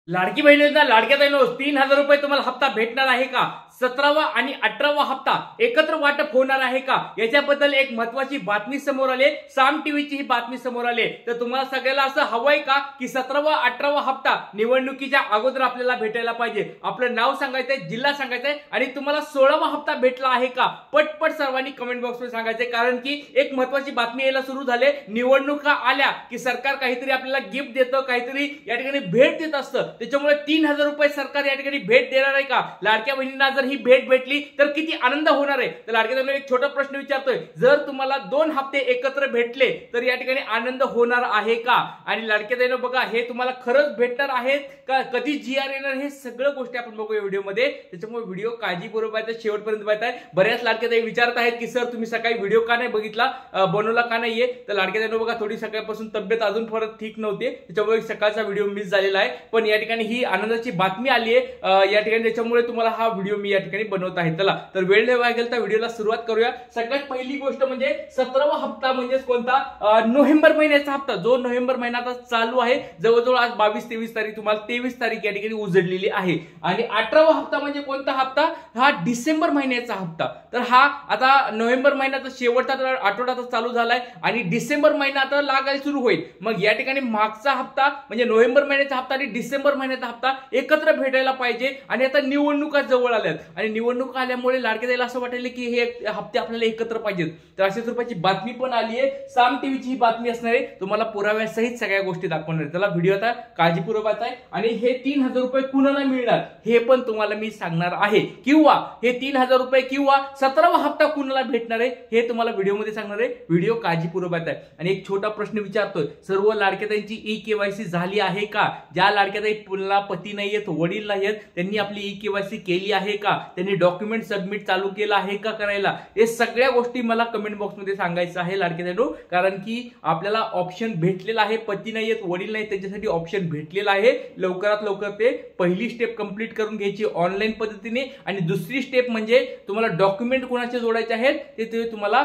लाडकी बहीण योजना लाडक्या बहिणींनो 3000 रुपये तुम्हाला हप्ता भेटणार आहे का? 17वा आणि 18वा हप्ता एकत्र वाटप होणार आहे का? याच्याबद्दल एक महत्त्वाची बातमी समोर आली, साम टीव्हीची ही बातमी समोर आली। तर तुम्हाला सगळ्याला असं हवंय का की 17वा 18वा हप्ता निवडणुकीच्या अगोदर आपल्याला भेटायला पाहिजे? आपलं नाव सांगायचंय, जिल्हा सांगायचंय आणि तुम्हाला 16वा हप्ता भेटला आहे का? पटपट सर्वांनी कमेंट बॉक्समध्ये सांगायचंय, कारण की एक महत्त्वाची बातमी यायला सुरू झाले। निवडणुका आल्या की सरकार काहीतरी आपल्याला गिफ्ट देतं, काहीतरी या ठिकाणी भेट देत असतं। त्याच्यामुळे 3000 रुपये सरकार या ठिकाणी भेट देणार आहे का? लाडक्या बहिणींना जर ही भेट भेटली तर किती आनंद होणार आहे? तर लाडक्या बहिणींना एक छोटा प्रश्न विचारतोय, जर तुम्हाला 2 हप्ते एकत्र भेटले तर या ठिकाणी आनंद होणार आहे का? आणि लाडक्या बहिणींनो बघा, हे तुम्हाला खरंच भेटणार आहेत का? कधी जीआर येणार? हे सगळं गोष्टी आपण बघूया व्हिडिओमध्ये। त्याच्यामुळे व्हिडिओ काळजीपूर्वक पाहायचा, शेवटपर्यंत पाहायचा। बऱ्याच लाडक्या ताई विचारत आहेत की सर तुम्ही सकाळी व्हिडिओ का नाही बघितला, बनवला का नाहीये? तर लाडक्या बहिणींनो बघा, थोडी सकाळपासून तब्येत अजून परत ठीक नव्हती, त्याच्यामुळे सकाळचा व्हिडिओ मिस झालेला आहे। पण या ठिकाणी ही आनंदाची बातमी आली आहे या ठिकाणी, त्याच्यामुळे तुम्हाला हा व्हिडिओ मी या ठिकाणी बनवत आहे। चला तर वेळ नाही वाया गेला तर व्हिडिओला सुरुवात करूया। सगळ्यात पहिली गोष्ट म्हणजे 17वा हप्ता म्हणजे कोणता? नोव्हेंबर महिन्याचा हप्ता, जो नोव्हेंबर महिना आता चालू आहे। जवळजवळ आज 22-23 तारीख, तुम्हाला 23 तारीख या ठिकाणी उजडलेली आहे। आणि 18वा हप्ता म्हणजे कोणता हप्ता? हा डिसेंबर महिन्याचा हप्ता। तर हा आता नोव्हेंबर महिन्याचा शेवटचा आठवडा चालू झालाय आणि डिसेंबर महिना आता लागायला सुरू होईल। मग या ठिकाणी मागचा हप्ता म्हणजे नोव्हेंबर महिन्याचा हप्ता आणि डिसेंबर महिन्याचा हप्ता एकत्र भेटायला पाहिजे। आणि आता निवडणुका जवळ आल्यात आणि निवडणुका आल्यामुळे लाडक्या ताईला असं वाटेल की हे हप्ते आपल्याला एकत्र पाहिजेत। तर अशाच रुपयाची बातमी पण आली आहे, साम टीव्हीची ही बातमी असणार आहे, तुम्हाला पुराव्यासहित सगळ्या गोष्टी दाखवणार आहे। त्याला व्हिडिओ आता काळजीपूर्वक आहे आणि हे 3000 रुपये कुणाला मिळणार हे पण तुम्हाला मी सांगणार आहे, किंवा हे 3000 रुपये किंवा 17वा हप्ता कुणाला भेटणार आहे हे तुम्हाला व्हिडिओमध्ये सांगणार आहे। व्हिडिओ काळजीपूर्वक आहे। आणि एक छोटा प्रश्न विचारतोय, सर्व लाडक्या ताईंची ई-केवायसी झाली आहे का? ज्या लाडक्या ताई पुन्हा पती नाहीयेत, वडील नाहीयेत, त्यांनी आपली ई-केवायसी केली आहे का? त्यांनी डॉक्युमेंट सबमिट चालू केला आहे का करायला? हे सगळ्या गोष्टी मला कमेंट बॉक्समध्ये सांगायचं आहे लाडक्या ताईंनो, कारण की आपल्याला ऑप्शन भेटलेला आहे। पती नाहीयेत, वडील नाहीत, त्यांच्यासाठी ऑप्शन भेटलेला आहे। लवकरात लवकर ते पहिली स्टेप कंप्लीट करून घ्यायची ऑनलाईन पद्धतीने। आणि दुसरी स्टेप म्हणजे तुम्हाला डॉक्युमेंट कोणाचे जोडायचे आहेत ते तुम्हाला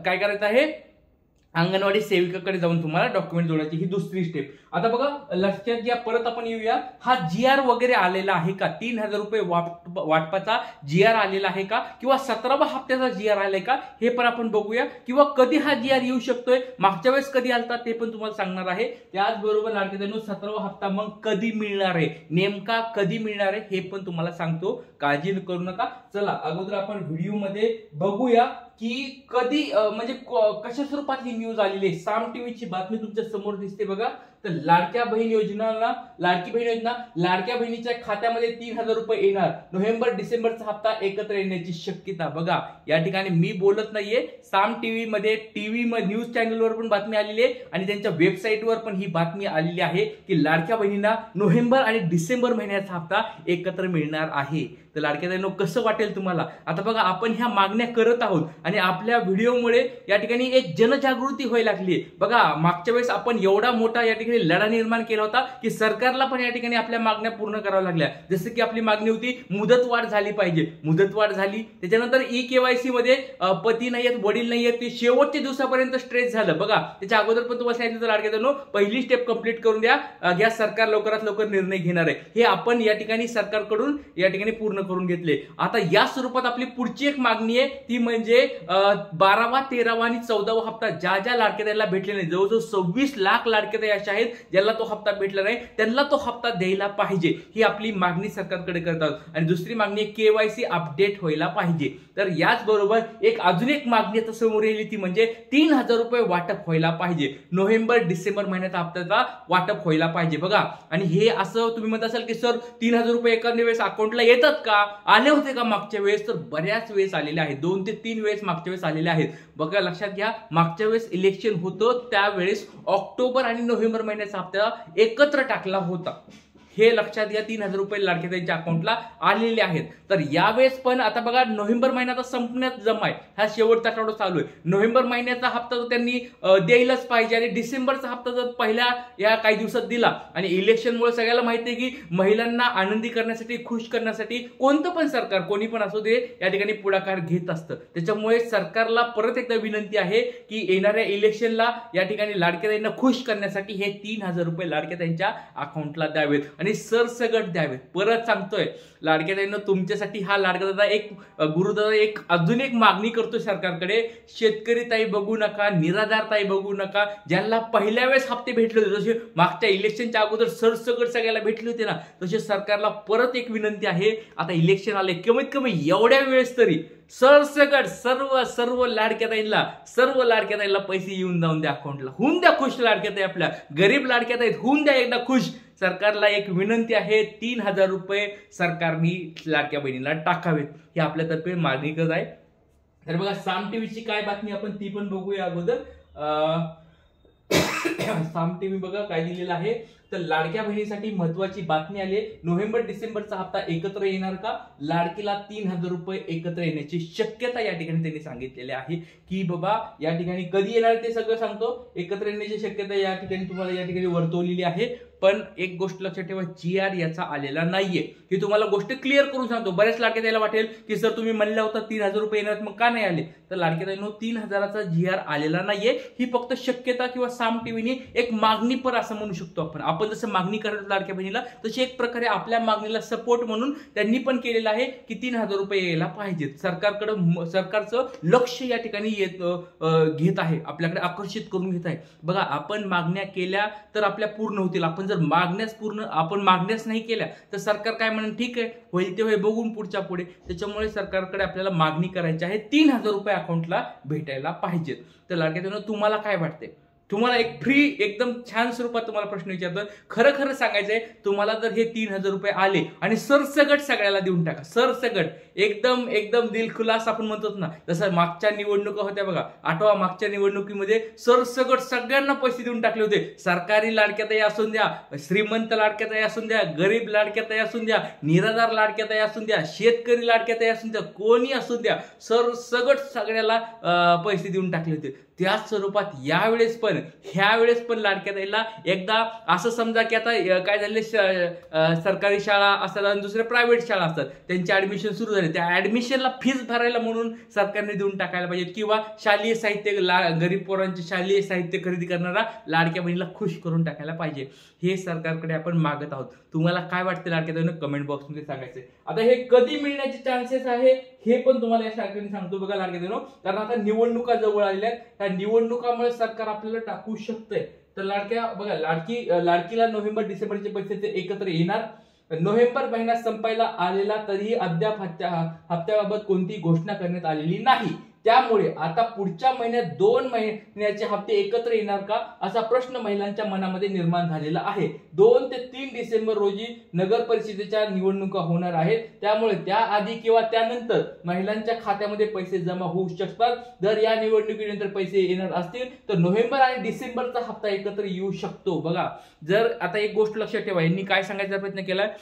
काय करायचं आहे, अंगणवाडी सेविकाकडे जाऊन तुम्हाला डॉक्युमेंट जोडायची, ही दुसरी स्टेप। आता बघा लक्षात घ्या, परत आपण येऊया, हा जीआर वगैरे आलेला आहे का? 3000 रुपये वाटपाचा जीआर आलेला आहे का? किंवा 17वा हप्त्याचा जीआर आलाय का? हे पण आपण बघूया, किंवा कधी हा जीआर येऊ शकतोय, मागच्या वेळेस कधी आलता ते पण तुम्हाला सांगणार आहे। त्याचबरोबर लाडक्या ताईंनो 17वा हप्ता मग कधी मिळणार आहे, नेमका कधी मिळणार आहे हे पण तुम्हाला सांगतो, काळजी करू नका। चला अगोदर आपण व्हिडिओ मध्ये बघूया की कधी म्हणजे कशा स्वरूपात ही न्यूज आलेली आहे। साम टीव्हीची बातमी तुमच्या समोर दिसते बघा। तर लाडक्या बहीण योजनाला, लाडकी बहीण योजना, लाडक्या बहिणीच्या खात्यामध्ये 3000 रुपये येणार, नोव्हेंबर डिसेंबरचा हप्ता एकत्र येण्याची शक्यता। बघा या ठिकाणी मी बोलत नाहीये, साम टीव्ही मध्ये न्यूज चॅनलवर पण बातमी आलेली आहे आणि त्यांच्या वेबसाईटवर पण ही बातमी आलेली आहे की लाडक्या बहिणींना नोव्हेंबर आणि डिसेंबर महिन्याचा हप्ता एकत्र मिळणार आहे। तर लाडक्या ताईंनो कसं वाटेल तुम्हाला? आता बघा आपण ह्या मागण्या करत आहोत आणि आपल्या व्हिडिओमुळे या ठिकाणी एक जनजागृती व्हायला लागली। बघा मागच्या वेळेस आपण एवढा मोठा या ठिकाणी लढा निर्माण केला होता की सरकारला पण या ठिकाणी आपल्या मागण्या पूर्ण कराव्या लागल्या। जसं की आपली मागणी होती मुदतवाढ झाली पाहिजे, मुदतवाढ झाली। त्याच्यानंतर ई-केवायसी मध्ये पती नाहीयेत, वडील नाहीयेत, ते शेवटच्या दिवसापर्यंत स्ट्रेस झालं। बघा त्याच्या अगोदर पण तुम्हाला सांगितलं लाडक्या ताईंनो, पहिली स्टेप कंप्लीट करून घ्या, सरकार लवकरात लवकर निर्णय घेणार आहे। हे आपण या ठिकाणी सरकारकडून या ठिकाणी पूर्ण करून घेतले। आता या स्वरूपात आपली पुढची एक मागणी आहे, ती म्हणजे 12वा, 13वा आणि 14वा हप्ता ज्या लाडक्या ताईला भेटले नाही, जवळजवळ 26 लाख लाडक्या ताई अशा आहेत ज्याला तो हप्ता भेटला नाही, त्यांना तो हप्ता द्यायला पाहिजे, ही आपली मागणी सरकारकडे करतात। आणि दुसरी मागणी केवायसी अपडेट व्हायला पाहिजे। तर याच बरोबर अजून एक मागणी आता समोर येईल, ती म्हणजे 3000 रुपये वाटप व्हायला पाहिजे, नोव्हेंबर डिसेंबर महिन्याचा हप्त्याचा वाटप व्हायला पाहिजे। बघा आणि हे असं तुम्ही म्हणत असाल की सर 3000 रुपये एका वेळेस अकाउंटला येतात का? आले होते का मागच्या वेळेस? तर बऱ्याच वेळेस आलेले आहेत, 2 ते 3 वेळेस मागच्या वेळेस आलेले आहेत। बघा लक्षात घ्या, मागच्या वेळेस इलेक्शन होतं त्यावेळेस ऑक्टोबर आणि नोव्हेंबर महिन्याचा हप्ता एकत्र टाकला होता, हे लक्षात घ्या। 3000 रुपये लाडक्या ताईंच्या अकाउंटला आलेले आहेत। तर यावेळेस पण आता बघा नोव्हेंबर महिन्याचा संपण्यात जमाय, हा शेवटचा आठवडा चालू आहे। नोव्हेंबर महिन्याचा हप्ता जो त्यांनी द्यायलाच पाहिजे आणि डिसेंबरचा हप्ता जर पहिल्या या काही दिवसात दिला, आणि इलेक्शनमुळे सगळ्याला माहिती आहे की महिलांना आनंदी करण्यासाठी, खुश करण्यासाठी कोणतं पण सरकार, कोणी पण असू दे, या ठिकाणी पुढाकार घेत असतं। त्याच्यामुळे सरकारला परत एकदा विनंती आहे की येणाऱ्या इलेक्शनला या ठिकाणी लाडक्या ताईंना खुश करण्यासाठी हे 3000 रुपये लाडक्या ताईंच्या अकाउंटला द्यावेत। आणि आणि सरसगट द्यावेत. परत सांगतोय लाडक्या ताईंनो, तुमच्यासाठी हा लाडका दादा एक गुरुदादा एक अजून एक मागणी करतो सरकारकडे. शेतकरी ताई बघू नका, निराधार ताई बघू नका, ज्यांना पहिल्या वेळेस हप्ते भेटले होते, जसे मागच्या इलेक्शनच्या अगोदर सरसगट सगळ्याला भेटले होते ना, तसे सरकारला परत एक विनंती आहे. आता इलेक्शन आले, कमीत कमी एवढ्या वेळेस तरी सरसगट सर्व लाडक्या ताईंना पैसे येऊन जाऊन द्या अकाउंटला. होऊन द्या खुश लाडक्या ताई, आपल्या गरीब लाडक्या ताई होऊन द्या एकदा खुश. सरकारला एक विनंती आहे, 3,000 रुपये सरकारने लाडक्या बहिणीला टाकावेत, ही आपल्यातर्फे मागणी करत आहे. तर बघा साम टीव्हीची काय बातमी आपण ती पण बघूया अगोदर. साम टीव्ही बघा काय दिलेलं आहे, तर लाडक्या बहिणीसाठी महत्वाची बातमी आली. नोव्हेंबर डिसेंबरचा हप्ता एकत्र येणार का? लाडकीला 3,000 रुपये एकत्र येण्याची शक्यता या ठिकाणी त्यांनी सांगितलेली आहे की बाबा या ठिकाणी कधी येणार ते सगळं सांगतो. एकत्र येण्याची शक्यता या ठिकाणी तुम्हाला या ठिकाणी वर्तवलेली आहे. पण एक गोष्ट लक्षात ठेवा, GR याचा आलेला नाहीये. ही तुम्हाला गोष्ट क्लिअर करून सांगतो. बऱ्याच लाडक्या ताईला वाटेल की सर तुम्ही म्हणलं होता 3,000 रुपये येणार, मग का नाही आले? तर लाडक्या ताईंनो 3,000चा GR आलेला नाहीये. ही फक्त शक्यता किंवा साम टीव्हीने एक मागणी पर असं म्हणू शकतो आपण. आपण जसं मागणी करतो लाडक्या बहिणीला, तशी एक प्रकारे आपल्या मागणीला सपोर्ट म्हणून त्यांनी पण केलेलं आहे की 3,000 रुपये यायला पाहिजेत. सरकारचं लक्ष या ठिकाणी घेत आहे, आपल्याकडे आकर्षित करून घेत आहे. बघा आपण मागण्या केल्या तर आपल्या पूर्ण होतील. आपण जर मागण्याच नाही केल्या तर सरकार काय म्हणेल, ठीक आहे होईल ते होईल, बघून पुढच्या पुढे. त्याच्यामुळे सरकारकडे आपल्याला मागणी करायची आहे, 3,000 रुपये अकाउंटला भेटायला पाहिजेत. तर लाडक्या तुम्हाला काय वाटते? तुम्हाला एक फ्री एकदम छान स्वरूपात तुम्हाला प्रश्न विचारतो. खरं सांगायचंय, तुम्हाला जर हे 3,000 रुपये आले आणि सरसगट सगळ्याला देऊन टाका, सरसगट एकदम दिलखुलास आपण म्हणतो ना, जसं मागच्या निवडणुका होत्या बघा, आठवा मागच्या निवडणुकीमध्ये सरसगट सगळ्यांना पैसे देऊन टाकले होते. सरकारी लाडक्या ताई असून द्या, श्रीमंत लाडक्या ताई असून द्या, गरीब लाडक्या ताई असून द्या, निराधार लाडक्या ताई असून द्या, शेतकरी लाडक्या ताई असून द्या, कोणी असून द्या, सरसगट सगळ्याला पैसे देऊन टाकले होते. त्याच स्वरूपात ह्यावेळेस पण लाडक्या ताईला एकदा असं समजा की आता काय झाले, सरकारी शाळा असतात आणि दुसऱ्या प्रायव्हेट शाळा असतात, त्यांचे ऍडमिशन सुरू झाले, त्या ऍडमिशनला फीस भरायला म्हणून सरकारने देऊन टाकायला पाहिजे. किंवा शालेय साहित्य, गरीब पोरांचे शालेय साहित्य खरेदी करणारा लाडक्या बहिणीला खुश करून टाकायला पाहिजे. हे सरकारकडे आपण मागत आहोत. तुम्हाला काय वाटतं लाडक्या ताईंनो कमेंट बॉक्समध्ये सांगायचं. आता हे कधी मिळण्याचे चान्सेस आहे हे पण तुम्हाला या सरकारने सांगतो बघा लाडक्या ताईंनो, कारण आता निवडणुका जवळ आलेल्या आहेत. त्या निवडणुकामुळे सरकार आपल्याला टाकू शकतंय. तर बघा लाडकीला नोव्हेंबर डिसेंबरचे पैसे ते एकत्र येणार. नोव्हेंबर महिना संपायला आलेला तरीही अद्याप हप्त्याबाबत कोणतीही घोषणा करण्यात आलेली नाही. त्यामुळे आता पुढच्या महिन्यात 2 महिन्याचे हप्ते एकत्र येणार का असा प्रश्न महिलांच्या मनामध्ये निर्माण झालेला आहे. 2 ते 3 डिसेंबर रोजी नगर परिषदेच्या निवडणुका होणार आहेत. त्यामुळे त्याआधी किंवा त्यानंतर महिलांच्या खात्यामध्ये पैसे जमा होऊ शकतात. जर या निवडणुकीनंतर पैसे येणार असतील तर नोव्हेंबर आणि डिसेंबरचा हप्ता एकत्र येऊ शकतो. बघा जर आता एक गोष्ट लक्षात ठेवा, यांनी काय सांगायचा प्रयत्न केलाय,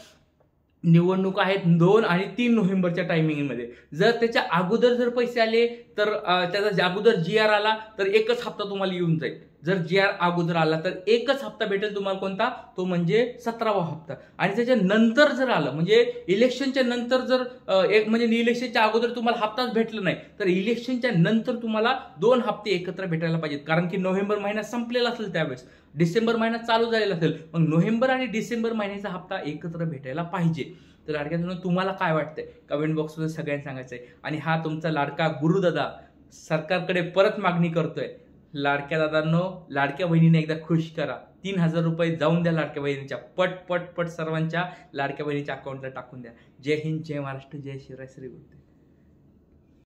निवडणूक आहेत 2 आणि 3 नोव्हेंबरच्या टायमिंगमध्ये. जर त्याच्या अगोदर जर पैसे आले तर त्याचा अगोदर GR आला तर एकच हप्ता तुम्हाला येऊन जाईल. जर GR अगोदर आला तर एकच हप्ता भेटेल तुम्हाला, कोणता? तो म्हणजे 17वा हप्ता. आणि त्याच्या नंतर जर आलं म्हणजे इलेक्शनच्या नंतर जर म्हणजे इलेक्शनच्या अगोदर तुम्हाला हप्ताच भेटला नाही तर इलेक्शनच्या नंतर तुम्हाला 2 हप्ते एकत्र भेटायला पाहिजेत. कारण की नोव्हेंबर महिना संपलेला असेल, त्यावेळेस डिसेंबर महिना चालू झालेला असेल, मग नोव्हेंबर आणि डिसेंबर महिन्याचा हप्ता एकत्र भेटायला पाहिजे. तर लाडक्या बहिणींनो तुम्हाला काय वाटतंय कमेंट बॉक्समध्ये सगळ्यांनी सांगायचंय. आणि हा तुमचा लाडका गुरुदादा सरकारकडे परत मागणी करतोय. लाडक्या दादांनो, लाडक्या बहिणीने एकदा खुश करा. 3,000 रुपये जाऊन द्या लाडक्या बहिणीच्या, पट सर्वांच्या लाडक्या बहिणीच्या अकाउंटला टाकून द्या. जय हिंद, जय महाराष्ट्र, जय शिवराय, श्री गुरु.